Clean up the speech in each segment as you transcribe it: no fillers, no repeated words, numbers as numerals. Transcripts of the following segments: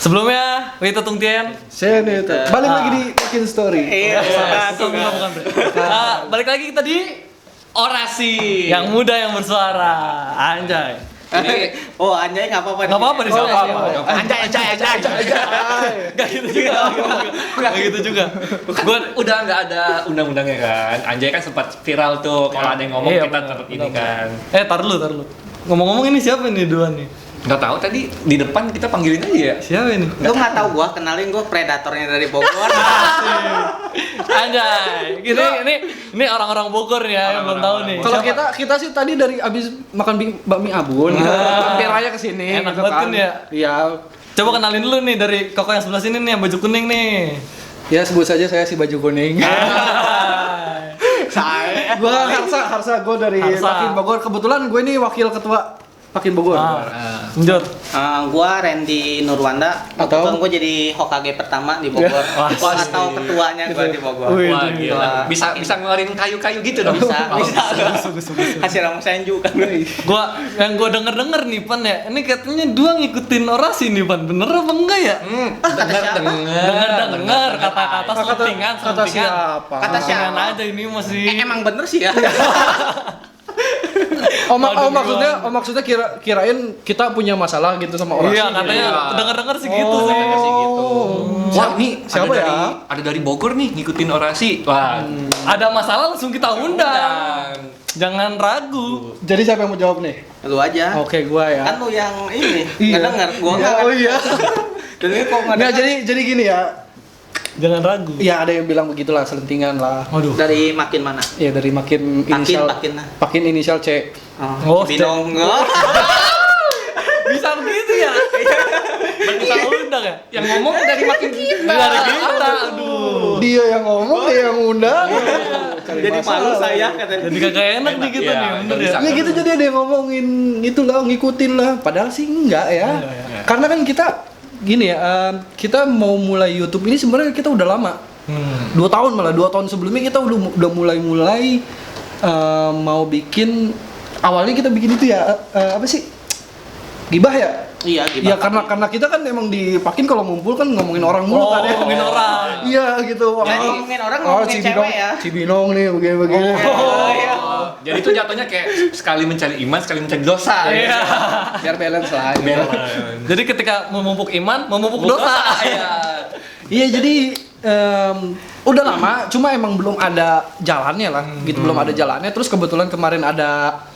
Sebelumnya, Wita Tung Tien. Saya nih, balik lagi di Bikin Story. Iya, bukan. Balik lagi kita di orasi. Yang muda yang bersuara. Anjay. Anjay nggak apa-apa. Nggak apa-apa nih, nggak apa-apa. Anjay. Gak gitu juga. Gak gitu juga. Gue udah nggak ada undang-undangnya kan. Anjay kan sempat viral tuh. Kalau ada yang ngomong Iya, kita benar. tetap ini kan. Tar lu. Ngomong-ngomong ini siapa nih duluan nih? Nggak tahu tadi di depan kita panggilin aja ya. Siapa ini? Lu nggak tahu gua, kenalin gua predatornya dari Bogor. Anjay. Ini orang-orang Bogor ya yang belum tahu nih. Kalau Siapa? kita sih tadi dari abis makan bakmi Abun, hampir aja kesini. Enak banget kan ya? Iya. Coba kenalin dulu nih dari koko yang sebelah sini nih yang baju kuning nih. Ya sebut saja saya si baju kuning. Gua Harsa gue dari Harsa. Pakin Bogor. Kebetulan gue ini wakil ketua Pakin Bogor. Lanjut. Gua Randy Nurwanda. Atau? Kebetulan gua jadi Hokage pertama di Bogor. Wah, Gua nggak tahu ketuanya gua di Bogor. Wih, Wah itu gila. Bisa ngeluarin kayu-kayu gitu dong. Bisa. Hasil ramu senju kan. Gua denger nih Pan ya. Ini katanya dua ngikutin orasi nih Pan. Bener apa enggak ya? Kata siapa? Dengar kata-kata selentingan. Kata siapa? Kata siapa? Selentingan aja ini masih. Emang bener sih ya. Maksudnya kirain kita punya masalah gitu sama orang. Iya, katanya denger-denger sih gitu sih. Wah, ini Siapa ada ya? Ada dari Bogor nih ngikutin orasi. Wah. Ada masalah langsung kita undang. Jangan ragu. Jadi siapa yang mau jawab nih? Lu aja. Oke, gua ya. Kan lu yang ini Iya. nggak denger, gua nggak. Oh iya. Dan ini kok nggak Nggak, denger? jadi gini ya. Jangan ragu. Ya ada yang bilang begitulah, selentingan lah. Waduh. Dari makin mana? Ya dari makin inisial. Pakin. Inisial C. Oh, Binong. Bisa begitu ya? Bisa undang ya? Yang ngomong dari makin kita. Dari kita. Aduh. Dia yang ngomong, dia yang undang. Jadi malu saya katanya. Jadi kagak enak nih kita Iya, nih, bener ya. bisa. Ya gitu, jadi ada yang ngomongin itulah, ngikutin lah. Padahal sih enggak ya. Karena kan kita gini ya, kita mau mulai YouTube ini sebenarnya kita udah lama. 2 tahun malah, 2 tahun sebelumnya kita udah mulai mau bikin. Awalnya kita bikin itu ya, apa sih? Gibah ya? Iya, Ya karena kita kan emang dipakin kalau ngumpul kan ngomongin orang mulu kan ya. Ngomongin orang. Iya gitu. Jadi ngomongin orang, ngomongin cewek ya. Cibinong nih begini-begini. Iya. Jadi itu jatuhnya kayak sekali mencari iman, sekali mencari dosa. Iya. Biar balance lah. Gitu. Jadi ketika memupuk iman, memupuk dosa. Iya. Iya jadi udah lama, cuma emang belum ada jalannya lah, gitu belum ada jalannya. Terus kebetulan kemarin ada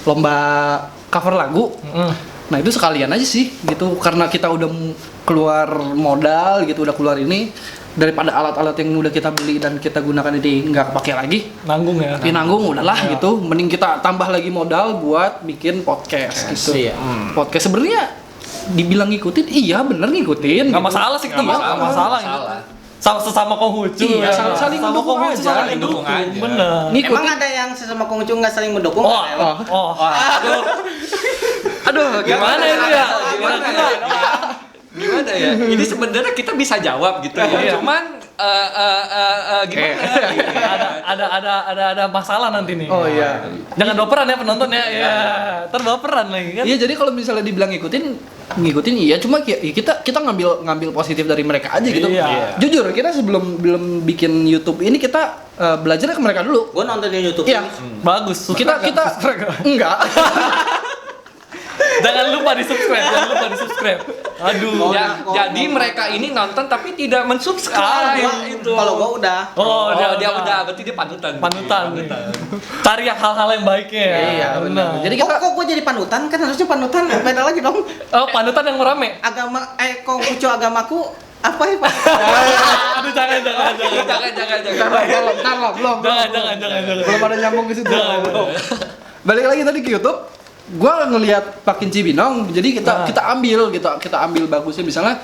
lomba cover lagu. Nah itu sekalian aja sih, gitu. Karena kita udah keluar modal, gitu, udah keluar ini, daripada alat-alat yang udah kita beli dan kita gunakan ini nggak kepake lagi, Nanggung ya. tapi nanggung udahlah gitu. Mending kita tambah lagi modal buat bikin podcast gitu. Iya. Podcast sebenarnya dibilang ngikutin, iya bener ngikutin. Nggak gitu. masalah sih kita, nggak masalah. Sesama Konghucu. Iya, saling mendukung aja. Saling mendukung aja. Bener. Ngikutin. Emang ada yang sesama Konghucu nggak saling mendukung? Aduh, gimana itu ya? Gimana ya? Ini sebenarnya kita bisa jawab gitu ya. Iya. Cuman gimana? Ada masalah nanti nih. Oh iya. Jangan baperan ya penonton ya. Iya. Ntar baperan lagi kan. Iya, jadi kalau misalnya dibilang ngikutin iya, cuma kita ngambil positif dari mereka aja gitu. Iya. Jujur, kita sebelum belum bikin YouTube ini kita belajar ke mereka dulu. Gua nontonin YouTube Iya. ini. Bagus. Kita enggak. Jangan lupa di-subscribe. Aduh. Jadi mereka ini nonton tapi tidak mensubscribe itu. Kalau gua udah. Oh, dia udah, berarti dia panutan. Panutan. Cari yang hal-hal yang baiknya ya. Iya, benar. Jadi Kok kita gua jadi panutan? Kan harusnya panutan beda lagi dong. Oh, panutan yang merame. Agama Konghucu agamaku apa ya, Pak? Aduh, jangan. Ntar belum. Jangan. Belum ada nyambung ke situ. Jangan. Balik lagi tadi ke YouTube. Gua ngelihat Pakin Cibinong, jadi kita ambil gitu, kita ambil bagusnya misalnya,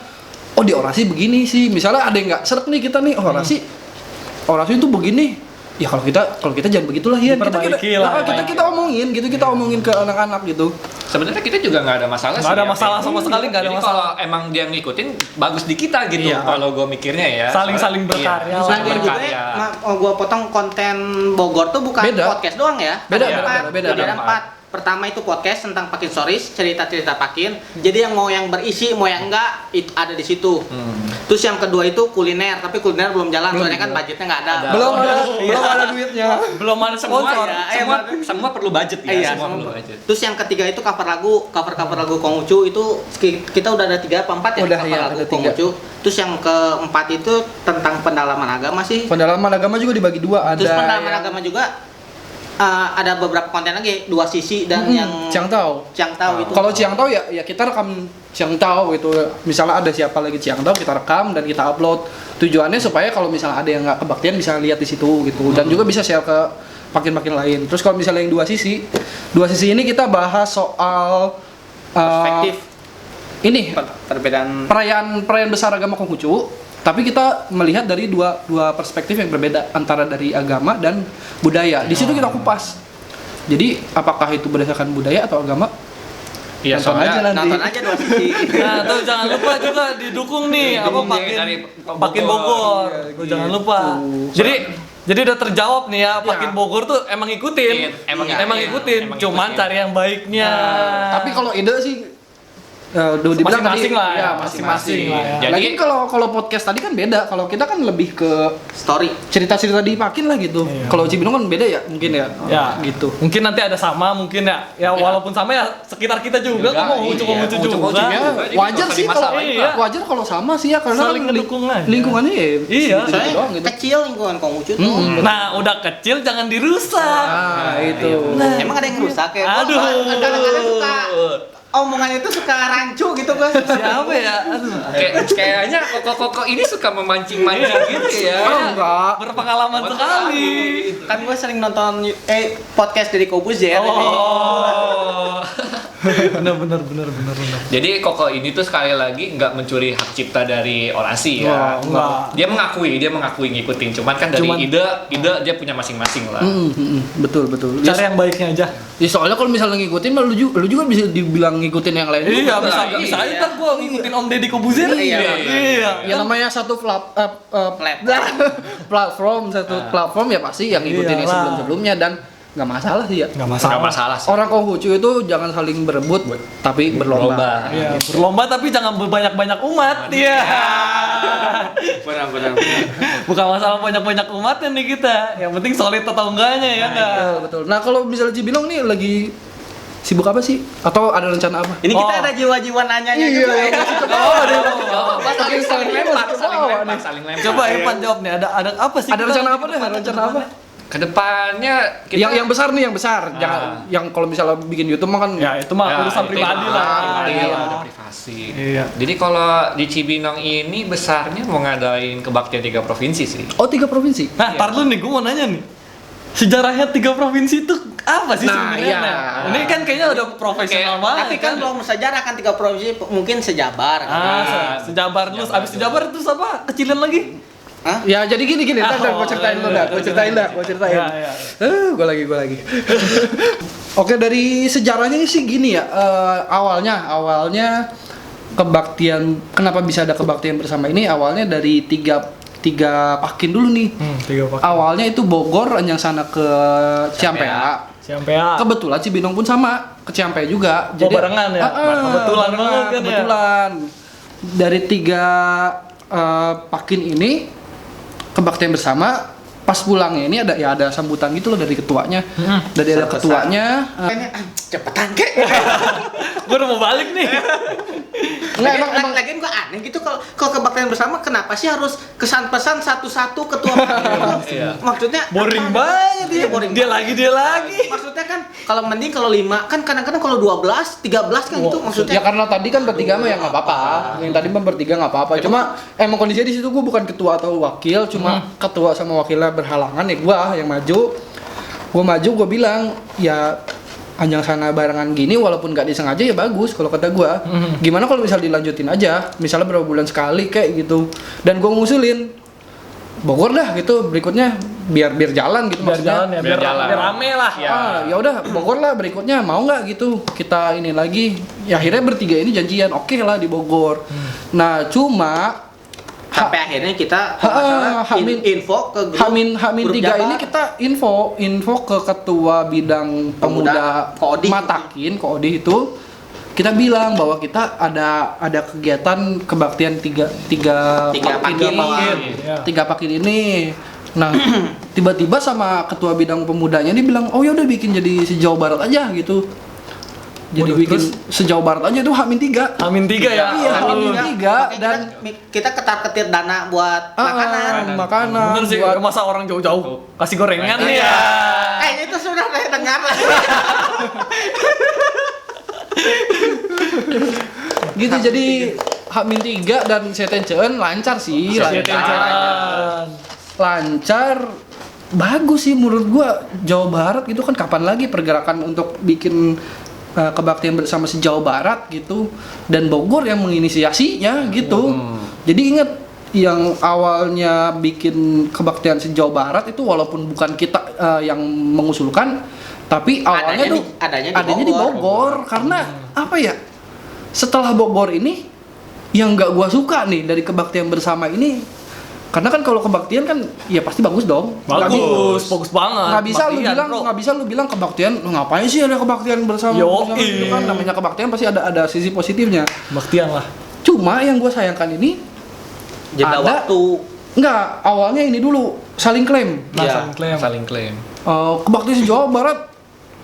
oh di orasi begini sih, misalnya ada yang nggak seret nih kita nih, orasi itu begini, ya kalau kita jangan begitulah ya, kita omongin gitu, kita omongin ke anak-anak gitu. Sebenarnya kita juga nggak ada masalah. Nggak ada masalah sama sekali, nggak ada Jadi masalah. kalau emang dia ngikutin, bagus di kita gitu. Iya. Kalau gue mikirnya ya. Saling berkarya. Iya, saling Lagian juga berkarya. gua potong konten Bogor tuh bukan Beda. podcast doang ya. Beda. Ada 4. Pertama itu podcast tentang Pakin Stories, cerita-cerita Pakin. Jadi yang mau yang berisi, mau yang enggak, itu ada di situ. Terus yang kedua itu kuliner, tapi kuliner belum jalan, soalnya kan budgetnya nggak ada. Belum ada duitnya. Belum ada sponsor. Semua perlu budget ya. Iya, Semua perlu semua. budget. Terus yang ketiga itu cover lagu Konghucu itu kita udah ada 3 apa 4 ya Udah, cover iya, lagu ada 3. Konghucu. Terus yang keempat itu tentang pendalaman agama sih. Pendalaman agama juga dibagi 2, ada Terus pendalaman yang agama juga ada beberapa konten lagi, 2 sisi dan yang Ciang Tao. Ciang Tao itu. Kalau Ciang Tao ya kita rekam Ciang Tao gitu. Misalnya ada siapa lagi Ciang Tao, kita rekam dan kita upload. Tujuannya supaya kalau misalnya ada yang nggak kebaktian bisa lihat di situ gitu. Dan juga bisa share ke makin lain. Terus kalau misalnya yang 2 sisi ini kita bahas soal perspektif ini perbedaan perayaan besar agama Konghucu. Tapi kita melihat dari dua perspektif yang berbeda antara dari agama dan budaya. Di situ kita kupas. Jadi apakah itu berdasarkan budaya atau agama? Iya, Nonton aja soalnya nanti. nonton aja 2 sisi. Nah, tuh jangan lupa juga didukung nih Didukung apa nih dari Pakin Bogor. Iya, Tuh, jangan gitu. lupa. Jadi udah terjawab nih ya, Pakin Bogor tuh emang ngikutin. Emang ngikutin, cuman ngikutin. cari yang baiknya. Tapi kalau ide sih dibilang Masing-masing tadi, lah ya, ya, masing-masing lah ya. Jadi- Lagi kalau podcast tadi kan beda. Kalau kita kan lebih ke Story. cerita-cerita di Pakin lah gitu. Iya. Kalau Cibinong kan beda ya, mungkin ya. Ya, Gitu. Mungkin nanti ada sama, mungkin ya. Ya walaupun sama ya sekitar kita juga Juga, kok mau iya, lucu-lucu lucu-lucu juga. juga. Ya, Jadi wajar nggak usah sih kalau dimasalahin lah. wajar kalau sama sih ya karena Saling kan ngedukung aja. lingkungannya ya Iya. segitu Soalnya doang gitu. kecil lingkungan Konghucu tuh. Nah, udah kecil jangan dirusak. Ah, itu. Nah. Emang ada yang rusak ya? Aduh. Kadang-kadang suka omongan itu suka rancu gitu guys. Siapa ya? Aduh. Kayaknya koko ini suka memancing-mancing gitu ya. Oh, enggak. Berpengalaman sekali. Kan gue sering nonton podcast dari Kobuzer. Oh. benar. Jadi Koko ini tuh sekali lagi nggak mencuri hak cipta dari Orasi ya. Enggak. Dia mengakui ngikutin. Cuman kan dari ide dia punya masing-masing lah. Betul. Cari yang baiknya aja. Ya soalnya kalau misalnya ngikutin mah lu juga bisa dibilang ngikutin yang lain. Iya, juga. bisa iya. ntar gua ngikutin Om Deddy Kobuzer. Ya namanya satu platform platform ya pasti yang ngikutin yang Iyalah. sebelumnya dan nggak masalah sih ya. Enggak Nggak masalah sih. Orang Konghucu itu jangan saling berebut tapi berlomba. Iya, berlomba tapi jangan berbanyak-banyak umat. Iya. Benar. Bukan masalah banyak-banyak umatnya nih kita. Yang penting solid atau enggaknya ya enggak. Betul. Nah, kalau misalnya Cibinong nih lagi sibuk apa sih? Atau ada rencana apa? Ini kita Oh. ada jiwa-jiwa nanyanya Iya, juga iya. ya. Saling lempar. Coba Evan jawab nih, ada apa sih? Ada kita rencana di apa deh? depan- Rencana apa? Kedepannya kita Yang besar nih, yang besar. Jangan yang kalau misalnya bikin YouTube mah kan Ya, itu mah Ya, urusan itu pribadi mah lah. pribadi Iya. lah, udah privasi. Iya. Jadi kalau di Cibinong ini besarnya mau ngadain kebaktian 3 provinsi sih. Oh, 3 provinsi. Nah, tar dulu nih, gue mau nanya nih. Sejarahnya 3 provinsi itu apa sih Nah, sebenarnya? iya. Nah, ini kan kayaknya udah profesional banget. Tapi kan belum sejarah kan 3 provinsi mungkin sejabar. Sejabar dulu, abis sejabar terus apa? Kecilin lagi? Hah? Ya, jadi gini. Ntar gue ceritain dulu dah. Gue ceritain. Iya. Gue lagi. Oke, dari sejarahnya sih gini ya. Awalnya kebaktian, kenapa bisa ada kebaktian bersama ini? Awalnya dari tiga Pakin dulu nih. 3 pakai. Awalnya itu Bogor yang sana ke Ciampea. Ciampea. Kebetulan Cibinong pun sama ke Ciampea juga. Oh, barengan ya? Kebetulan banget kan ya? Kebetulan. Dari 3 Pakin ini kebaktian bersama. Pas pulangnya ini ada sambutan gitu loh dari ketuanya. Dari ada ketuanya. Cepetan kek. Gue udah mau balik nih. Emang Lagian gua aneh gitu kalau kebaktian bersama kenapa sih harus kesan pesan satu-satu ketua Pakin? Iya. Maksudnya Boring apa? banget Iya, ya. boring Dia banget. lagi. Maksudnya kan kalau mending kalau 5 kan kadang-kadang kalau 12, 13 kan itu maksudnya. ya karena tadi kan bertiga mah ya nggak apa-apa. Yang tadi mah bertiga nggak apa-apa. Cuma emang kondisinya di situ gue bukan ketua atau wakil, cuma ketua sama wakilnya berhalangan ya gue yang maju. Gue maju, gue bilang ya anjang sana barengan gini walaupun nggak disengaja ya bagus kalau kata gue. Gimana kalau misal dilanjutin aja, misalnya berapa bulan sekali kayak gitu. Dan gue ngusulin Bogor dah gitu berikutnya biar jalan gitu Biar maksudnya. jalan ya, biar jalan. rame lah. Ya. Ya udah Bogor lah berikutnya mau nggak gitu kita ini lagi ya akhirnya bertiga ini janjian oke lah di Bogor. Nah cuma Sampai akhirnya kita kalau nggak salah, info ke grup Hamin grup 3 Jabar. ini kita info ke ketua bidang pemuda Koodi. Matakin, Koodi itu kita bilang bahwa kita ada kegiatan kebaktian tiga pakin ini. Nah, tiba-tiba sama ketua bidang pemudanya dia bilang, "Oh ya udah bikin jadi se-Jawa Barat aja gitu." Jadi Waduh, bikin terus? se-Jawa Barat aja tuh H-3. Amin 3 ya. Iya, Aduh. H-3 Makanya dan kita ketar-ketir dana buat makanan. makanan Bener sih, buat masa orang jauh-jauh kasih gorengan nih ya. Itu sudah saya dengar. gitu. Jadi H-3 dan Setenceen lancar sih, lancar, bagus sih menurut gua. Jawa Barat gitu kan kapan lagi pergerakan untuk bikin kebaktian bersama se-Jawa Barat gitu, dan Bogor yang menginisiasinya gitu. Jadi ingat yang awalnya bikin kebaktian se-Jawa Barat itu walaupun bukan kita yang mengusulkan, tapi awalnya adanya di Bogor. Karena apa ya, setelah Bogor ini yang nggak gua suka nih dari kebaktian bersama ini, karena kan kalau kebaktian kan ya pasti bagus dong. Bagus banget. Nggak bisa lu bilang kebaktian, ngapain sih ada kebaktian bersama? Itu kan namanya kebaktian pasti ada sisi positifnya. Baktian lah. Cuma yang gue sayangkan ini Jeda waktu. Enggak, awalnya ini dulu saling klaim. Iya. Saling klaim. Kebaktian Jawa Barat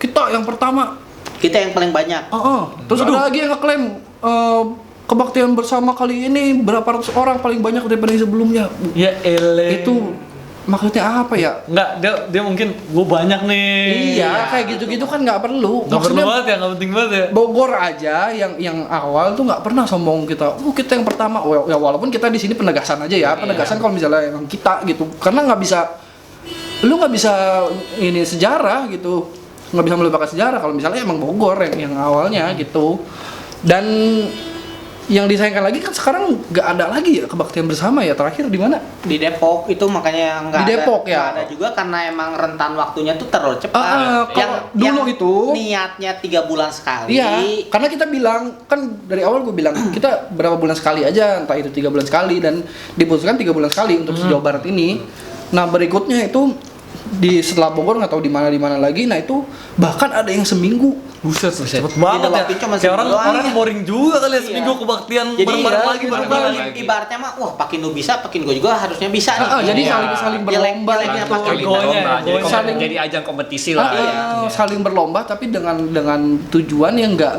kita yang pertama. Kita yang paling banyak. Terus ada lagi yang ngeklaim kebaktian bersama kali ini berapa ratus orang paling banyak daripada yang sebelumnya. Ya ele. Itu maksudnya apa ya? Enggak, dia mungkin gue banyak nih. Iya, kayak gitu-gitu kan nggak perlu. Nggak perlu banget ya, nggak penting banget ya. Bogor aja yang awal tuh nggak pernah sombong kita. Kita yang pertama. Ya walaupun kita di sini penegasan aja ya. Penegasan kalau misalnya emang kita gitu. Karena nggak bisa ini sejarah gitu. Nggak bisa melupakan sejarah kalau misalnya emang Bogor yang awalnya gitu. Dan yang disayangkan lagi kan sekarang nggak ada lagi ya kebaktian bersama ya. Terakhir di mana? Di Depok itu makanya nggak Di Depok, ada, ya? nggak ada juga karena emang rentan waktunya tuh terlalu cepat. Kalau dulu itu niatnya 3 bulan sekali. iya, karena kita bilang kan dari awal gue bilang kita berapa bulan sekali aja, entah itu 3 bulan sekali, dan diputuskan 3 bulan sekali untuk se-Jawa Barat ini. Nah berikutnya itu di setelah Bogor nggak tahu di mana lagi. Nah itu bahkan ada yang seminggu. Buset, cepet banget ya. Waktu cuma Kayak seminggu orang doang. boring juga kali ya Iya. seminggu kebaktian Jadi bareng-bareng lagi. ibaratnya mah wah pakin lu bisa, pakin gue juga harusnya bisa nih. Jadi Iya. saling berlomba Jelek-jeleknya gitu. pakai Saling egonya, berlomba, egonya. Saling- jadi ajang kompetisi lah. Saling berlomba tapi dengan tujuan yang nggak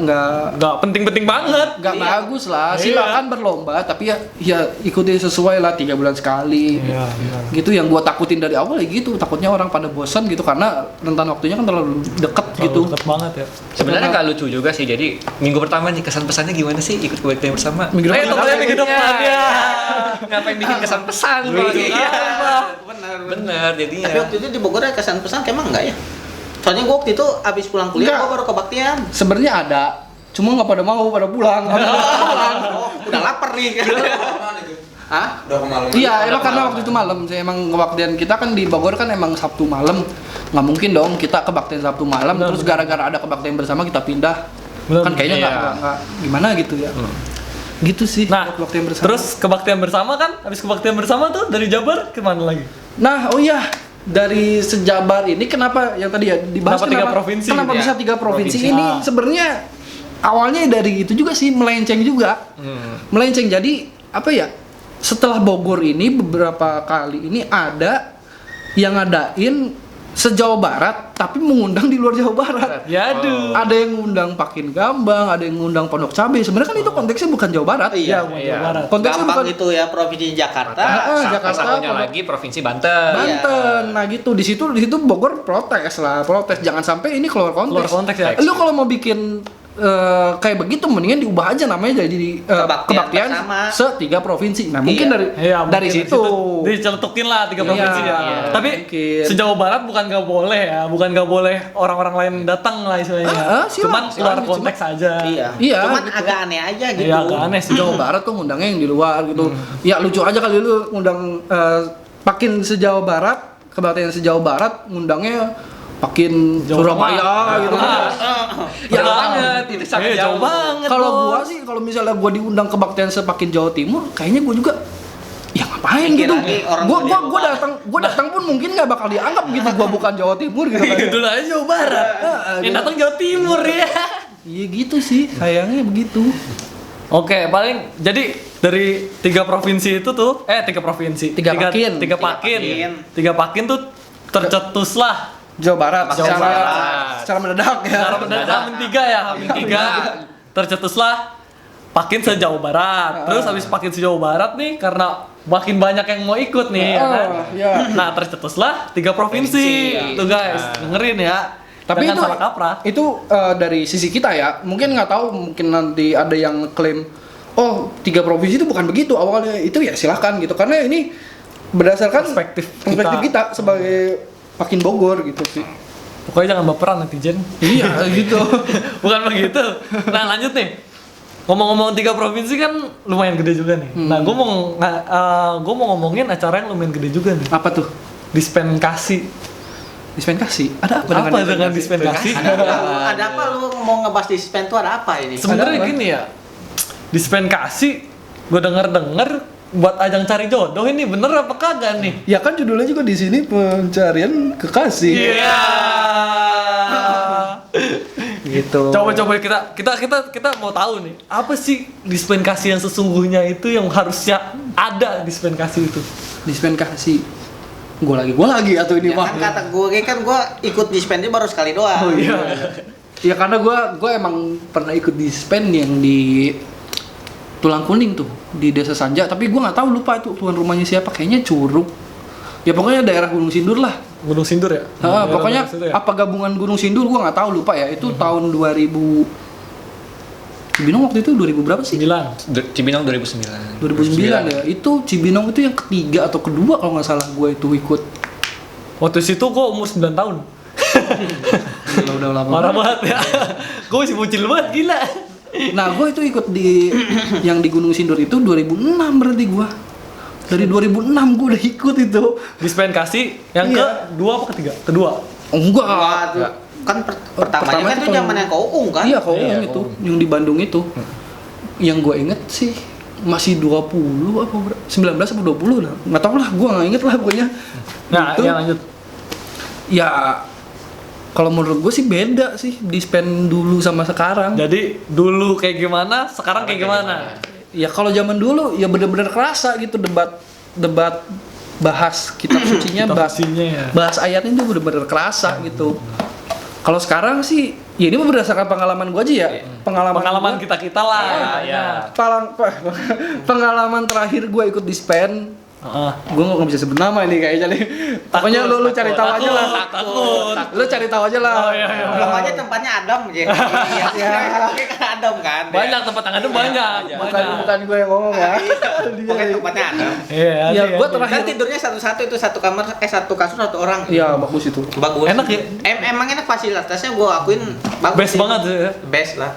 Nggak penting-penting banget. bagus lah. Iya. Silakan berlomba tapi ya ikuti sesuai lah 3 bulan sekali. Iya, benar. Gitu yang gua takutin dari awal ya gitu. Takutnya orang pada bosan gitu karena rentan waktunya kan terlalu deket gitu. Deket banget ya. Sebenarnya nggak lucu juga sih. Jadi minggu pertama nih kesan pesannya gimana sih ikut kebaktian bersama? Minggu depan. Tunggu ya minggu depan ya. Ngapain bikin kesan pesan kalau Iya. gitu? Benar. Bener jadinya. Tapi waktu itu di Bogor ada kesan pesan emang enggak ya? Soalnya gue waktu itu abis pulang kuliah Enggak. gue baru kebaktian. Sebenarnya ada, cuma nggak pada mau pada pulang. Udah lapar nih. Hah? Udah kemarin. Iya, emang karena waktu itu malam. Saya emang kebaktian kita kan di Bogor kan emang Sabtu malam. Nggak mungkin dong kita kebaktian Sabtu malam Benar, terus gara-gara ada kebaktian bersama kita pindah. Benar, Kan kayaknya iya. nggak gimana gitu ya. Gitu sih Nah, kebaktian bersama. terus kebaktian bersama kan, habis kebaktian bersama tuh dari Jabar kemana lagi? Nah, oh iya, dari sejabar ini kenapa yang tadi ya dibahas Kenapa 3 provinsi Kenapa gitu ya? bisa 3 provinsi Provinsi. ini? Ah. Sebenarnya awalnya dari itu juga sih melenceng juga. Melenceng jadi apa ya? Setelah Bogor ini beberapa kali ini ada yang ngadain se-Jawa Barat tapi mengundang di luar Jawa Barat. Yaduh. Ada yang ngundang Pakin Gambang, ada yang ngundang Pondok Cabe. Sebenarnya kan itu konteksnya bukan Jawa Barat. Iya, bukan iya. Jawa Barat. Konteksnya Gampang bukan gitu ya provinsi Jakarta. Jakarta, Satunya Pondok- lagi provinsi Banten. Banten. Nah gitu di situ Bogor protes. Jangan sampai ini keluar konteks. Keluar konteks ya. Lu kalau mau bikin kayak begitu mendingan diubah aja namanya jadi kebaktian bersama. se-3 provinsi. Nah, mungkin Iya. Iya, dari mungkin situ. diceletukin lah 3 provinsi ya. Iya, Tapi mungkin. se-Jawa Barat bukan nggak boleh ya, bukan nggak boleh orang-orang lain datang lah istilahnya. Silakan, Cuman keluar silakan, konteks aja. Iya. Iya, Cuman gitu. agak aneh aja gitu. Iya, agak aneh sih. Jawa Barat tuh ngundangnya yang di luar gitu. Ya lucu aja kali lu ngundang Pakin se-Jawa Barat, kebaktian se-Jawa Barat ngundangnya Pakin Jawa Surabaya Tengah. gitu kan. Ya banget, itu sangat Iya, jauh banget. Kalau Bos. gua sih kalau misalnya gua diundang kebaktian sepakin Jawa Timur, kayaknya gua juga ya ngapain Mikir gitu. lagi orang Gua datang pun mungkin nggak bakal dianggap gitu. Gua bukan Jawa Timur gitu kan. Gitu lah Jawa Barat. Yang datang Jawa Timur ya. Iya gitu sih, sayangnya begitu. Oke, paling jadi dari 3 provinsi itu tuh, 3 provinsi, Tiga pakin. tiga pakin tuh tercetuslah Jawa Barat, Jawa Barat. secara mendadak ya. secara mendadak Hamin 3 tercetuslah pakin se-Jawa Barat. Terus habis pakin se-Jawa Barat nih karena makin banyak yang mau ikut nih ya kan. Ya. Nah, tercetuslah 3 provinsi. Tuh guys, dengerin ya. Tapi Jangan itu salah kaprah. itu dari sisi kita ya. Mungkin nggak tahu, mungkin nanti ada yang klaim, oh 3 provinsi itu bukan begitu awalnya. Itu ya silahkan gitu. Karena ini berdasarkan Perspektif kita sebagai Pakin Bogor gitu sih. Pokoknya jangan baperan netizen. Iya gitu. Bukan begitu. Nah, lanjut nih. Ngomong-ngomong 3 provinsi kan lumayan gede juga nih. Nah, gue mau ngomongin acara yang lumayan gede juga nih. Apa tuh? Dispensasi. Dispensasi? Ada apa Dengan dispensasi? Ada apa lu mau ngebahas dispen tuh ada apa ini? Sebenarnya Ada apa? gini ya. Dispensasi gue denger buat ajang cari jodoh ini bener apa kagak nih? Ya kan judulnya juga di sini pencarian kekasih. Iya. Gitu. Coba kita mau tahu nih, apa sih dispensasi yang sesungguhnya itu yang harusnya ada dispensasi itu? Dispensasi. Gue lagi atau ini Ya mah. kan kata gue kan gue ikut dispen baru sekali doang. Oh iya. Ya karena gue emang pernah ikut dispen yang di Tulang Kuning tuh di Desa Sanja, tapi gue nggak tahu, lupa itu tuan rumahnya siapa, kayaknya Curug. Ya pokoknya daerah Gunung Sindur lah. Gunung Sindur ya? Pokoknya Daerah situ ya? apa gabungan Gunung Sindur gue nggak tahu, lupa ya. Itu tahun 2000. Cibinong waktu itu 2000 berapa sih? 9. Cibinong 2009. 2009 ya. Itu Cibinong itu yang ketiga atau kedua kalau nggak salah gue itu ikut. Waktu situ gue umur 9 tahun. Gila, udah lama. Parah banget ya. Gue masih bocil banget, gila. Nah, gue itu ikut di yang di Gunung Sindur itu 2006 berarti gue. Dari 2006 gue udah ikut itu. Dispensasi yang Iya. kedua apa ketiga? Kedua. Oh, enggak. Wah, tuh. Kan pertamanya kan itu zaman yang Koung kan? Iya, Koung Iya, itu, Koung. yang di Bandung itu. Yang gue inget sih masih 20 apa 19 apa 20 lah. Enggak tahu lah, gue enggak inget lah pokoknya. Nah, Itu- yang lanjut. Ya kalau menurut gue sih beda sih dispen dulu sama sekarang. Jadi dulu kayak gimana, sekarang kayak gimana? Ya kalau zaman dulu ya bener-bener kerasa gitu debat bahas kitab sucinya, Kitab bahas sucinya ya. bahas ayatnya itu bener-bener kerasa gitu. Kalau sekarang sih ya ini berdasarkan pengalaman gue aja ya. Pengalaman gua- kita lah. Ya. Pengalaman terakhir gue ikut dispen, Heeh. gue nggak bisa sebut nama ini kayaknya nih. Pokoknya lu cari tahu aja lah. Takut. Lu cari tahu aja lah. Oh iya. Belum aja tempatnya Adam aja. Iya, oke kan Adam kan. Banyak tempat tangan itu banyak. Bukan gue yang ngomong ya. Oke tempatnya Adam. Iya, Ya, ada, gua ada. terakhir- Dan tidurnya satu-satu itu satu kamar, satu kasur satu orang. Iya bagus itu. Bagus. Enak ya? Emang enak fasilitasnya gua akuin bagus. Best sih. banget sih ya. Best lah.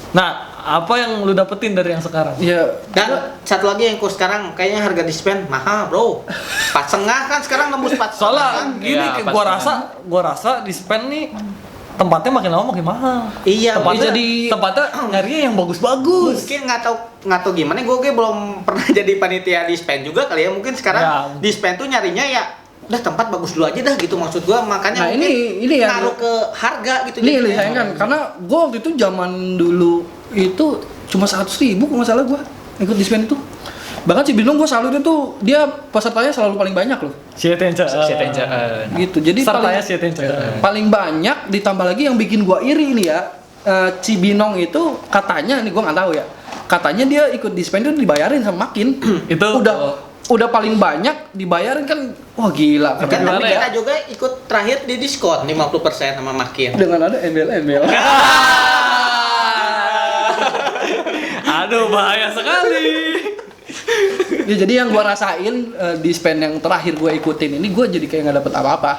Nah, apa yang lu dapetin dari yang sekarang? Ya. Dan satu lagi yang sekarang kayaknya harga dispen mahal bro. 4,5 kan sekarang nembus 4,5 Soalnya kan? gini, Iya, gua rasa dispen nih tempatnya makin lama makin mahal. Iya, Tempatnya jadi- tempatnya nyarinya yang bagus-bagus. Mungkin nggak tahu gimana gue belum pernah jadi panitia dispen juga kali ya. Mungkin sekarang Ya. dispen tuh nyarinya ya udah tempat bagus dulu aja dah gitu maksud gua, makanya Nah, mungkin ini yang- ngaruh ke harga gitu. Ini jadinya. disayangkan karena gue waktu itu zaman dulu itu cuma 100.000 kalau nggak salah gue ikut dispen itu. Bahkan Cibinong gue salut itu dia pesertanya selalu paling banyak loh. Setenjaan. Gitu. Jadi Sertanya paling, paling banyak, ditambah lagi yang bikin gue iri ini ya. Cibinong itu katanya nih gue nggak tahu ya. Katanya dia ikut dispen itu dibayarin sama Makin. Itu udah paling banyak dibayarin kan. Wah gila. Kan Gimana tapi ya? kita juga ikut terakhir di diskon 50% sama Makin. Dengan ada embel-embel. Aduh, bahaya sekali. Ya jadi yang gua rasain dispen yang terakhir gua ikutin ini gua jadi kayak nggak dapet apa-apa.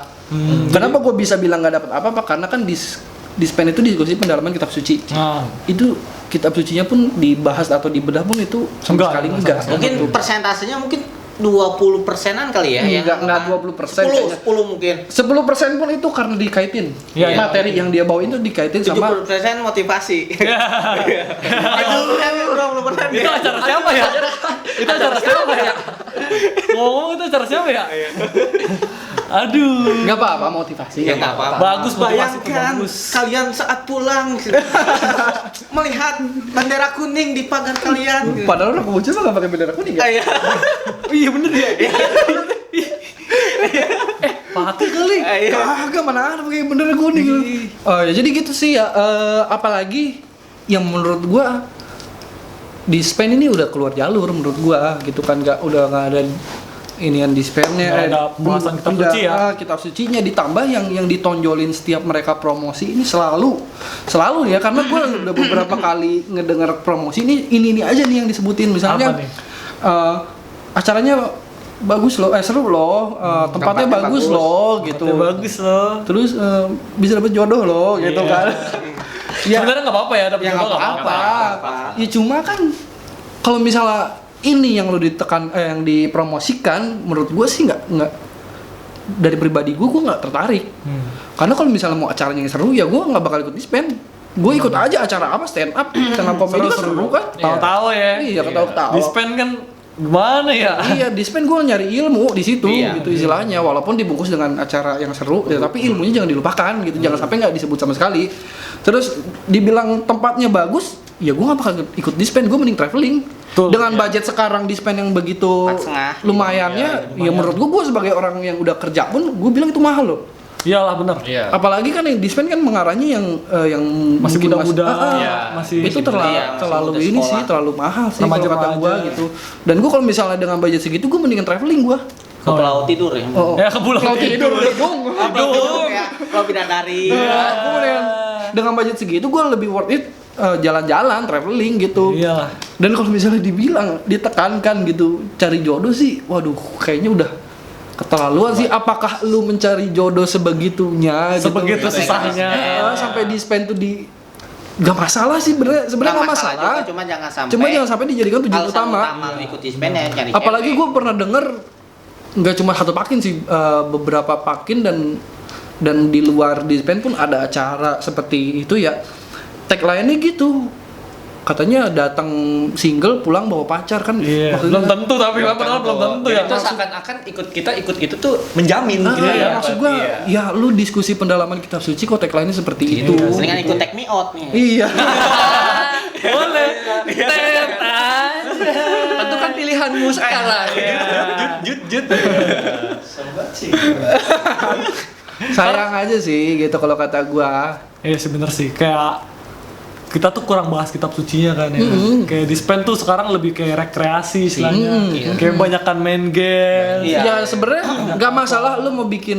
Kenapa gua bisa bilang nggak dapet apa-apa? Karena kan dispen itu diskusi pendalaman kitab suci. Nah, Itu kitab sucinya pun dibahas atau dibedah pun itu sama Enggak, sekali enggak enggak. sama Mungkin persentasenya mungkin 20%-an kali ya. Enggak 20% 10 mungkin. 10% pun itu karena dikaitin. Iya, iya. Materi yang dia bawa itu dikaitin sama 70% motivasi. Itu 20% itu acara siapa ya? Itu acara siapa ya? ngomong itu acara siapa ya? Aduh. Nggak apa-apa motivasi. Ya nggak apa-apa. Bagus, motivasi itu Bayangkan bagus. kalian saat pulang melihat bendera kuning di pagar kalian. Padahal orang bocil mah nggak pakai bendera kuning ya. Iya. Iya bener ya. Pakai kali. Kagak mana ada pakai bendera kuning. Oh ya jadi gitu sih ya. Apalagi yang menurut gua di Spain ini udah keluar jalur menurut gua gitu kan, udah nggak ada inian dispennya, Nggak ada pembahasan kitab suci ya. Kitab sucinya ditambah yang ditonjolin setiap mereka promosi ini selalu ya, karena gue udah beberapa kali ngedengar promosi ini aja nih yang disebutin, misalnya Apa nih? acaranya bagus loh, seru loh, tempatnya bagus loh gitu, Tempatnya bagus loh. terus bisa dapet jodoh loh gitu Iya. kan. Ya, Sebenarnya nggak apa-apa ya, dapet ya jodoh nggak nggak apa-apa. apa-apa. Ya cuma kan kalau misalnya ini yang lo ditekan, yang dipromosikan, menurut gue sih nggak dari pribadi gue nggak tertarik. Karena kalau misalnya mau acaranya yang seru ya gue nggak bakal ikut dispen. Gue ikut aja acara apa, stand up komedi kan seru kan. Tahu-tahu ya. Iya, ketawa-ketawa. Dispen kan gimana ya? Iya, dispen gue nyari ilmu di situ Iya. gitu istilahnya, walaupun dibungkus dengan acara yang seru ya, tapi ilmunya jangan dilupakan gitu, jangan sampai nggak disebut sama sekali. Terus dibilang tempatnya bagus, ya gue nggak bakal ikut dispen, gue mending traveling. Tuh, Dengan budget sekarang dispen yang begitu 4,5. lumayannya, ya menurut gue sebagai orang yang udah kerja pun gue bilang itu mahal loh. Iyalah benar. Iya. Apalagi kan yang dispen kan mengarahnya yang Masih mungkin muda-muda, Iya. masih itu terlalu Iya, masih terlalu muda ini sekolah. sih, terlalu mahal sih Remaja- kalau kata gue remaja. gitu. Dan gue kalau misalnya dengan budget segitu gue mendingan traveling gue. Ke pulau tidur ya. Oh, Ya ke pulau kalau tidur tidur. dong. Pulau tidur ya. Pulau bidadari. Iya, gue mendingan dengan budget segitu gue lebih worth it jalan-jalan, traveling gitu. Iyalah. Dan kalau misalnya dibilang, ditekankan gitu, cari jodoh sih, waduh, kayaknya udah keterlaluan sih. Apakah lu mencari jodoh sebegitunya? Sebegitu gitu? susahnya. Sampai di spend tuh di gak masalah sih, sebenarnya nggak masalah. juga, cuma jangan sampai. Cuma jangan sampai dijadikan tujuan alasan utama. lu ikut dispen ya nyari Apalagi cewek. gue pernah denger nggak cuma satu pakin sih, beberapa pakin dan di luar dispen pun ada acara seperti itu ya. Tagline-nya gitu, katanya datang single pulang bawa pacar kan. Iya. Maksudnya- Belum tentu tapi kan padahal belum tentu ya. Itu seakan-akan kita ikut itu tuh menjamin Ah, gitu iya, maksud gua, Iya. ya lu diskusi pendalaman kitab suci kok tagline-nya seperti itu. Mendingan ikut take me out nih. Iya. Boleh. Tet aja. Tentukan pilihanmu sekarang. Jut. Sayang aja sih gitu kalau kata gua. Iya sih bener sih, kayak kita tuh kurang bahas kitab sucinya kan ya. Kayak dispen tuh sekarang lebih kayak rekreasi istilahnya. Kayak banyakan main game. Iya. Ya sebenarnya nggak masalah lu mau bikin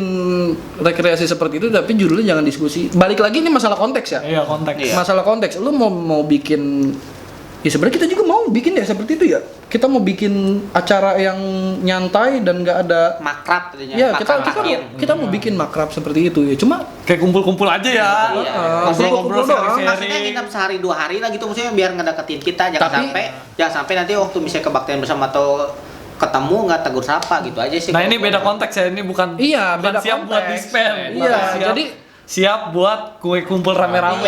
rekreasi seperti itu, tapi judulnya jangan diskusi. Balik lagi ini masalah konteks ya. Iya konteks. Iya. Masalah konteks. Lu mau bikin, ya sebenarnya kita juga mau bikin ya seperti itu ya. Kita mau bikin acara yang nyantai dan nggak ada. Makrab tadinya. Ya kita Hmm. mau bikin makrab seperti itu ya. Cuma Kayak kumpul-kumpul aja ya. Iya. Maksudnya ngobrol doang. sharing-sharing. Maksudnya kita sehari 2 hari lah gitu, maksudnya biar ngedeketin kita, jangan Tapi- sampai nanti waktu misalnya kebaktian bersama atau ketemu nggak tegur sapa gitu aja sih. Nah kalau ini gua. beda konteks ya, ini bukan Iya, bukan beda siap buat konteks. dispen. Iya, Siap- jadi- siap buat kue kumpul rame-rame.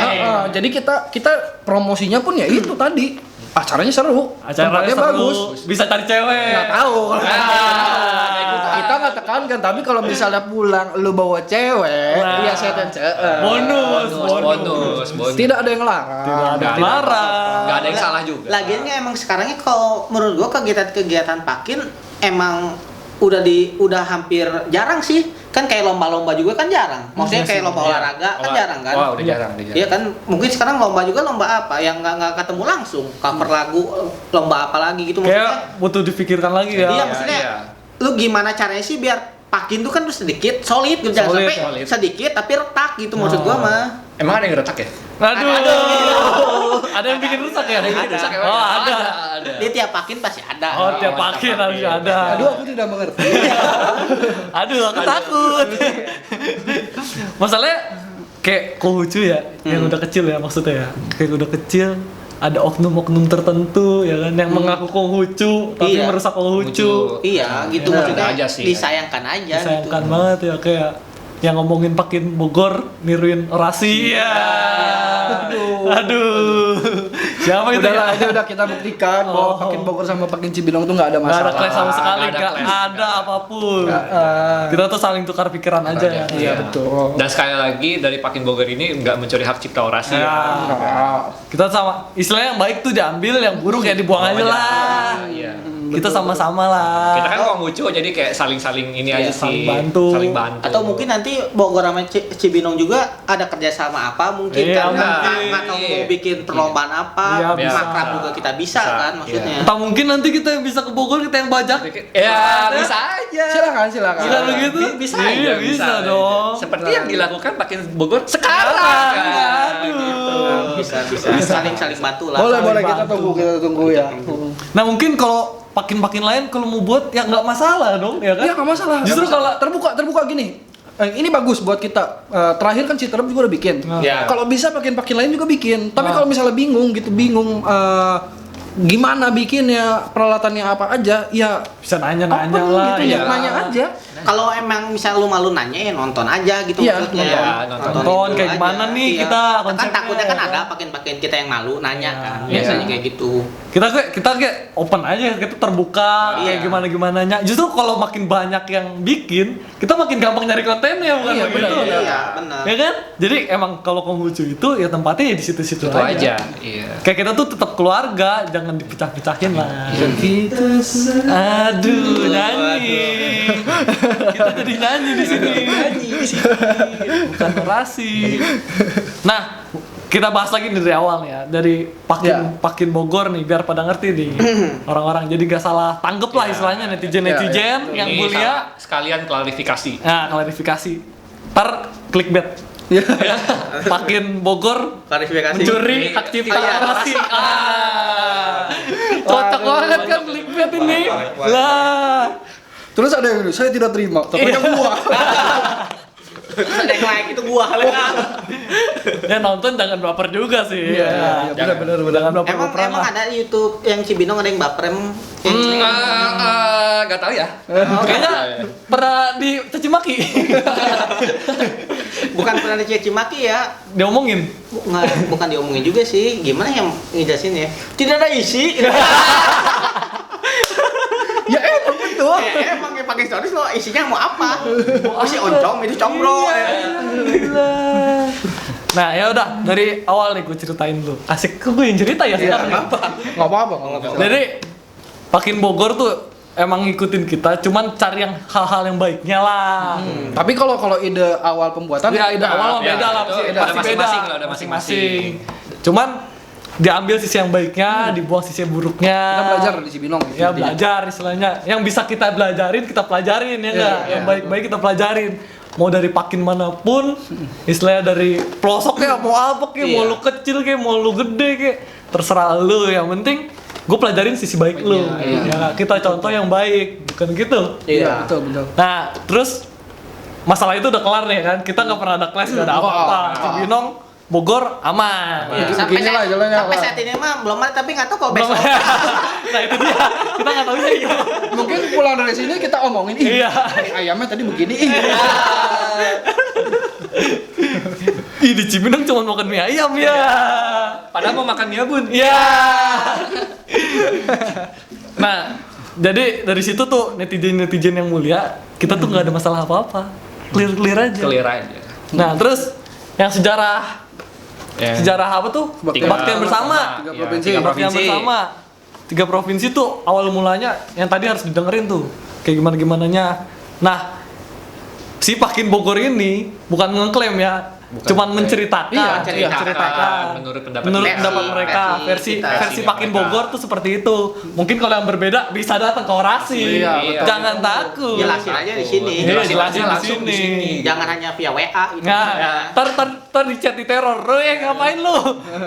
jadi kita promosinya pun ya itu tadi. Acaranya seru, Acaranya tempatnya seru, bagus. bisa cari cewek. Nggak tahu. Kita nggak tekankan, tapi kalau misalnya pulang lu bawa cewek, Nah. ya saya Bonus. Tidak ada yang larang. Tidak ada yang larang. Gak ada yang salah juga. Lagiannya emang sekarangnya kalau menurut gua kegiatan-kegiatan pakin emang udah hampir jarang sih. Kan kayak lomba-lomba juga kan jarang. Maksudnya kayak lomba olahraga kan jarang kan. Wah, udah jarang. Iya kan, mungkin sekarang lomba juga lomba apa yang nggak ketemu langsung, cover lagu, lomba apa lagi gitu maksudnya. Kayak butuh dipikirkan lagi ya. Iya, maksudnya iya. lu gimana caranya sih biar pakin tuh kan tuh sedikit solid gitu, jangan Solid, sampai solid. sedikit tapi retak gitu maksud gua mah. Emang ada yang retak ya? Aduh. Ada yang bikin rusak ya? Ada yang bikin rusak ya? Oh, ada. Dia tiap pakin pasti ada. Oh, tiap pakin harus ada. Aduh, aku tidak mengerti. Aduh, aku takut. Masalahnya kayak Konghucu ya, yang udah kecil ya maksudnya ya. Kayak udah kecil ada oknum-oknum tertentu ya kan yang mengaku Konghucu tapi Iya. merusak Konghucu. Iya, gitu Iya, maksudnya ada aja sih. disayangkan aja Disayangkan gitu. banget ya kayak yang ngomongin Pakin Bogor niruin orasi ya. Aduh. Siapa itu Udahlah, ya? ini udah kita buktikan bahwa Pakin Bogor sama Pakin Cibinong tuh nggak ada Gak ada masalah. clash sama sekali, Nggak ada gak clash. ada apapun. Eh, Kita tuh saling tukar pikiran aja ya. Iya betul. Dan sekali lagi dari Pakin Bogor ini nggak mencuri hak cipta orasi. Ya. Kita sama istilahnya yang baik tuh diambil, yang buruk ya dibuang aja lah. Iya. Kita sama-sama lah. Kita kan Konghucu jadi kayak saling-saling ini aja Iya, sih. saling bantu. Saling bantu. Atau mungkin nanti Bogor sama Cibinong juga ada kerjasama apa mungkin Iya, karena mungkin. nggak tahu mau bikin perlombaan apa, Iya, bisa. makrab juga kita bisa Bisa, kan maksudnya. Entah mungkin nanti kita yang bisa ke Bogor, kita yang bajak. Ya, bisa aja. Silakan. Bisa begitu? Bisa Iya, aja, bisa aja. dong. Seperti yang dilakukan Pakin Bogor sekarang. Aduh. Bisa saling bantu lah. Boleh Saling kita bantu. tunggu ya. Nah mungkin kalau pakin-pakin lain kalau mau buat ya nggak masalah dong, ya kan? Iya nggak masalah. Justru kalau terbuka gini. Ini bagus buat kita. Terakhir kan Citerep juga udah bikin. Ya. Kalau bisa pakin lain juga bikin. Tapi Ah. kalau misalnya bingung gimana bikinnya, peralatannya apa aja, ya bisa nanya-nanya open lah. gitu, ya. ya, nanya aja. Kalau emang misal lu malu nanya ya nonton aja gitu Iya, maksudnya. iya, nonton itu kayak aja. gimana nih Iya. kita Kan konsepnya. takutnya kan ada pakin kita yang malu nanya Iya. kan. Iya. Biasanya kayak gitu. Kita kayak open aja, kita terbuka kayak Iya. gimana-gimananya. Justru kalau makin banyak yang bikin, kita makin gampang nyari kontennya bukan Iya, begitu? benar. Iya, benar. Ya kan? Jadi emang kalau Konghucu itu ya tempatnya ya di situ-situ Itu aja. Iya. Kayak kita tuh tetap keluarga, jangan dipecah-pecahin lah. Iya. Aduh, nyanyi. Kita jadi nyanyi di sini. Bukan orasi. Nah, kita bahas lagi dari awal ya, dari Pakin Bogor nih, biar pada ngerti nih orang-orang. Jadi gak salah tanggep lah istilahnya netizen-netizen yang Ini mulia. sekalian klarifikasi. Nah, klarifikasi. Ntar clickbait. Iya. Pakin Bogor Klarifikasi. mencuri hak cipta Iya. orasi. Cocok banget kan clickbait ini. Lah. Terus ada yang saya tidak terima, tapi yang gua. Terus ada yang like itu gua. Ya nonton jangan baper juga sih. Iya, benar. Jangan Emang baper-baperan emang lah. ada YouTube yang Cibinong ada yang baper emang. Gak tahu ya. Kayaknya pernah dicaci maki. Bukan pernah dicaci maki ya. Diomongin. Bukan diomongin juga sih. Gimana yang ngejelasin ya? Tidak ada isi. Ya emang betul. Emang yang pakai stories lo isinya mau apa? Oh si oncom itu combro. Nah ya udah dari awal nih gue ceritain dulu. Asik kok gue yang cerita ya sekarang. Nggak apa-apa. Jadi Pakin Bogor tuh emang ngikutin kita, cuman cari yang hal-hal yang baiknya lah. Tapi kalau ide awal pembuatan Ya ide awal mah Ya, beda lah, itu pasti ada beda. masing-masing lah, ada masing-masing. Cuman diambil sisi yang baiknya, dibuang sisi yang buruknya. kita belajar di Cibinong. Ya belajar istilahnya. Yang bisa kita belajarin, kita pelajarin ya enggak? Yang baik-baik kita pelajarin. Mau dari Pakin manapun, istilahnya dari pelosoknya mau apa kayak, mau lu kecil kayak, mau lu gede kayak, terserah lu. Yang penting gue pelajarin sisi baik lu. Ya, kita contoh yang baik, bukan gitu. Iya, betul. Nah, terus masalah itu udah kelar nih kan? Kita nggak pernah ada clash, nggak ada apa-apa. Cibinong, Bogor aman. Ya, Sampai beginilah saat, jalannya, sampai Pak. saat ini mah belum ada tapi nggak tahu kalau Belum. besok. Nah itu dia, kita nggak tahu sih. Mungkin pulang dari sini kita omongin, ih, Iya. ayamnya tadi begini, ih. Ih di Cibinong cuma makan mie ayam ya. Padahal mau makan mie bun. Ya. Nah, jadi dari situ tuh netizen yang mulia, kita tuh nggak ada masalah apa-apa, clear aja. Clear aja. Nah terus yang sejarah apa tuh? Kebaktian bersama. Tiga Ya, provinsi. tiga Kebaktian bersama. 3 provinsi tuh awal mulanya yang tadi harus didengerin tuh kayak gimana-gimananya. Nah, si Pakin Bogor ini bukan ngeklaim ya, cuman menceritakan. Iya, ceritakan. Menurut pendapat mereka versi versi Pakin Bogor tuh seperti itu. Mungkin kalau yang berbeda bisa datang ke orasi. Iya, betul. Jangan takut. Jelasin aja di sini. Iya, Jelasin jelasin aja langsung di di sini. Jangan hanya via WA gitu. Nah, tar di chat di teror. Ngapain lu?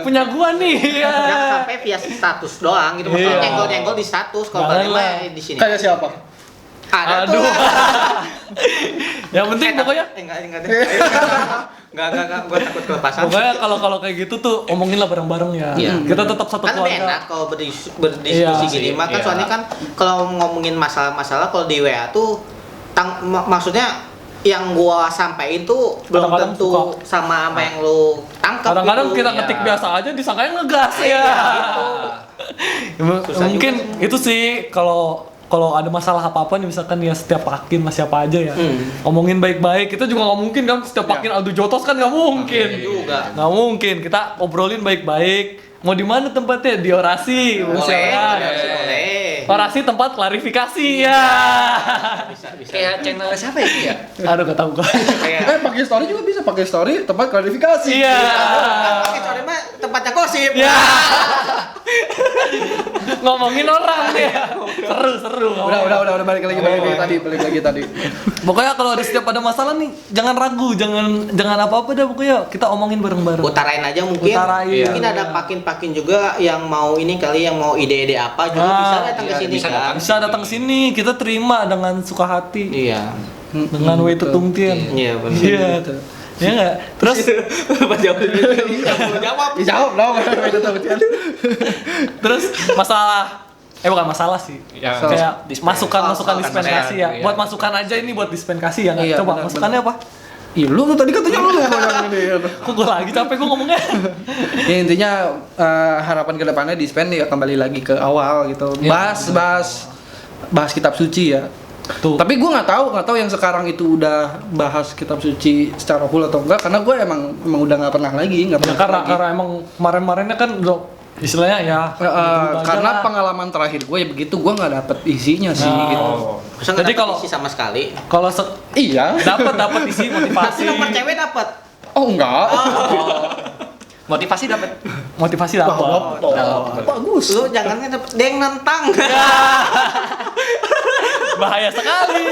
Punya gua nih. Ya. Jangan sampai via status doang gitu. Maksudnya Iya. nyenggol-nyenggol di status kalau Jangan balik lah. di sini. Kayak siapa? Ada Aduh. tuh. Yang penting pokoknya Enggak deh. Enggak, gua takut kelepasan. pokoknya kalau kayak gitu tuh omongin lah bareng-bareng ya. Iya. Kita tetap satu Kan lebih keluarga. enak kalau berdiskusi Iya. gini mah kan Iya. soalnya kan kalau ngomongin masalah-masalah kalau di WA tuh maksudnya yang gua sampai itu belum Kadang-kadang tentu suka. sama apa yang lu tangkap. Kadang-kadang gitu. kita Iya. ngetik biasa aja disangkanya ngegas ya. Susah Mungkin juga sih. itu sih kalau ada masalah apa-apa nih misalkan ya setiap pakin mas siapa aja ya. Omongin baik-baik. Kita juga nggak mungkin kan setiap pakin Aldo Jotos kan nggak mungkin. juga. Nggak mungkin. Kita obrolin baik-baik. Mau di mana tempatnya? Di orasi. Boleh, misalkan. boleh. Orasi tempat klarifikasi ya. Bisa. Kayak channel siapa ya itu ya? Aduh gak tahu gue. Kayak Pakai story juga bisa, pakai story tempat klarifikasi. Iya. Oke, sorry mah tempatnya gosip. Ya. Ngomongin orang ya. Seru. Udah balik lagi tadi. Pokoknya kalau ada setiap ada masalah nih, jangan ragu, jangan apa-apa dah pokoknya kita omongin bareng-bareng. Utarain aja mungkin. Utarain. Mungkin ada pakin-pakin juga yang mau ini kali yang mau ide-ide apa juga bisa datang ke iya, sini bisa kan. Bisa datang sini, kita terima dengan suka hati. Iya. Dengan way tutungtian. Iya, benar. Iya. Ya enggak? Terus Apa jawab? Jawab. Jawab dong. terus masalah bukan masalah sih. Yang Kayak dispen. masukan Oh, dispensasi ya. iya. Buat masukan aja ini buat dispensasi ya. Iya, Coba benar, masukannya apa? Iya, lu tuh tadi katanya lu yang ini. Kok gue lagi capek gue ngomongnya. Ya intinya harapan kedepannya Dispen ya kembali lagi ke awal gitu. Iya. Bahas kitab suci ya. Tuh. Tapi gue nggak tahu yang sekarang itu udah bahas kitab suci secara full atau enggak, karena gue emang udah nggak pernah lagi, nggak Ya, pernah lagi. karena emang kemarin-kemarinnya kan udah istilahnya ya. gitu-gitu aja Karena lah. pengalaman terakhir gue ya begitu, gue nggak dapet isinya sih Oh. gitu. Masa nggak Jadi dapet kalau- isi sama sekali. Kalau Iya. dapat isi motivasi. Pasti nomor cewek dapat. Oh enggak. Motivasi dapat. Motivasi dapat. Bagus. Lu jangan kan dapet dia yang nentang. Bahaya sekali.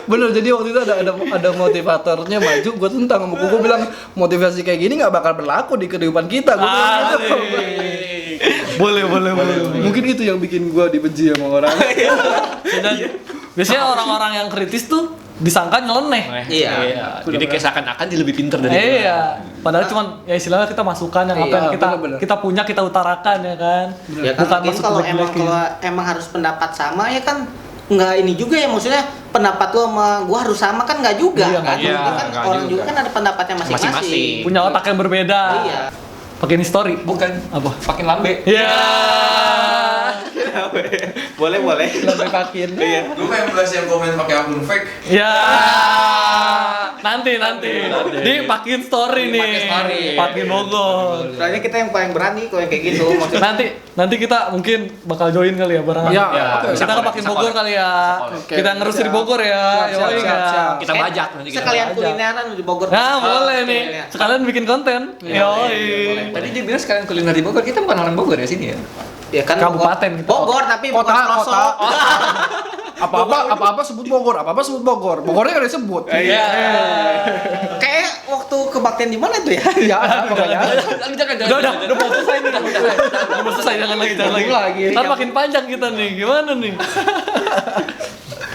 Bener, jadi waktu itu ada motivatornya maju, gue tentang sama gue bilang motivasi kayak gini nggak bakal berlaku di kehidupan kita. Gue bilang gitu. Boleh. Mungkin itu yang bikin gue dibenci sama orang. Dan biasanya orang-orang yang kritis tuh disangka nyeleneh. Iya. Jadi kayak seakan-akan dia lebih pinter dari kita. Iya, padahal cuman ya istilahnya kita masukan yang apa Iya, yang bener-bener. kita punya kita utarakan ya kan. Ya kan Bukan mungkin masuk kalau jelek-jelekin. emang harus pendapat sama ya kan nggak ini juga ya, maksudnya pendapat lu sama gua harus sama kan nggak juga Iya, kan. iya, Mungkin kan nggak orang juga. juga kan ada pendapatnya masing-masing. Masing-masing. punya otak yang berbeda. Iya. Pakai story. Bukan Apa? makin lambe. Iya. Boleh. Sampai pakin. Lu pengen bahas yang komen pakai akun fake? Ya. Nanti. Di pakin story nih. Pakin story. Pakin Bogor. Soalnya kita yang paling berani kalau yang kayak gitu. Maksudnya Nanti kita mungkin bakal join kali ya bareng. Iya, Ya, oke. bisa Kita ke collab, Pakin bisa Bogor collab. kali ya. Oke. Kita ngerus di Bogor ya. Siap, Yoi, siap, nggak? siap. Kita bajak nanti kita sekalian bajak. kulineran di Bogor. Nah, boleh nih. Kuliner. Sekalian bikin konten. Yoi. Tadi dia bilang sekalian kuliner di Bogor, kita bukan orang Bogor ya sini ya? Ya kan Kabupaten gitu. Bogor tapi Kota, bukan pelosok. kota. Apa-apa sebut Bogor, Bogornya udah disebut. Iya. Kayak waktu kebaktian di mana tuh ya? Iya, pokoknya. Udah mau selesai nih. Udah mau selesai, jangan lagi. Lagi. Ntar makin panjang kita nih, gimana nih?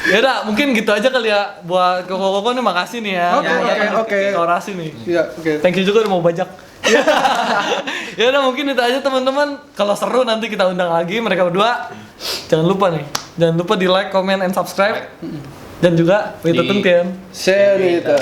Ya udah, mungkin gitu aja kali ya buat koko-koko nih, makasih nih ya. Oke, Yang oke, datang oke. ke orasi nih. Iya, oke. Thank you juga udah mau bajak. Ya udah mungkin itu aja teman-teman. Kalau seru nanti kita undang lagi mereka berdua. Jangan lupa di like, comment, and subscribe. Dan juga Wita Tungtian. Share itu.